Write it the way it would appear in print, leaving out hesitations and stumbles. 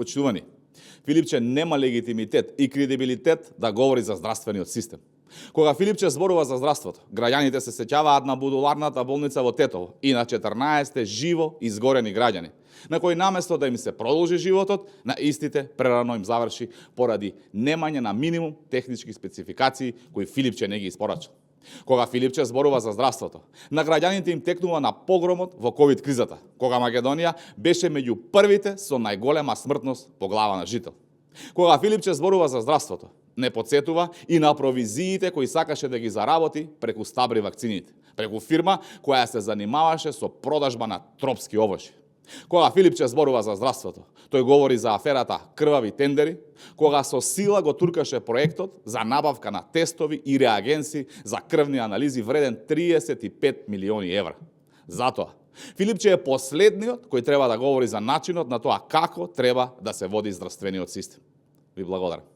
Почитувани, Филипче нема легитимитет и кредибилитет да говори за здравствениот систем. Кога Филипче зборува за здравството, граѓаните се сеќаваат на будуларната болница во Тетово и на 14 живо изгорени граѓани, на кои наместо да им се продолжи животот, на истите прерано им заврши поради немање на минимум технички спецификации кои Филипче не ги испорачал. Кога Филипче зборува за здравството, на граѓаните им текнува на погромот во ковид кризата, кога Македонија беше меѓу првите со најголема смртност по глава на жител. Кога Филипче зборува за здравството, не подсетува и на провизиите кои сакаше да ги заработи преку Стабри вакцините, преку фирма која се занимаваше со продажба на тропски овошје. Кога Филипче зборува за здравството, тој говори за аферата крвави тендери, кога со сила го туркаше проектот за набавка на тестови и реагенси за крвни анализи вреден 35 милиони евра. Затоа, Филипче е последниот кој треба да говори за начинот на тоа како треба да се води здравствениот систем. Ви благодарам.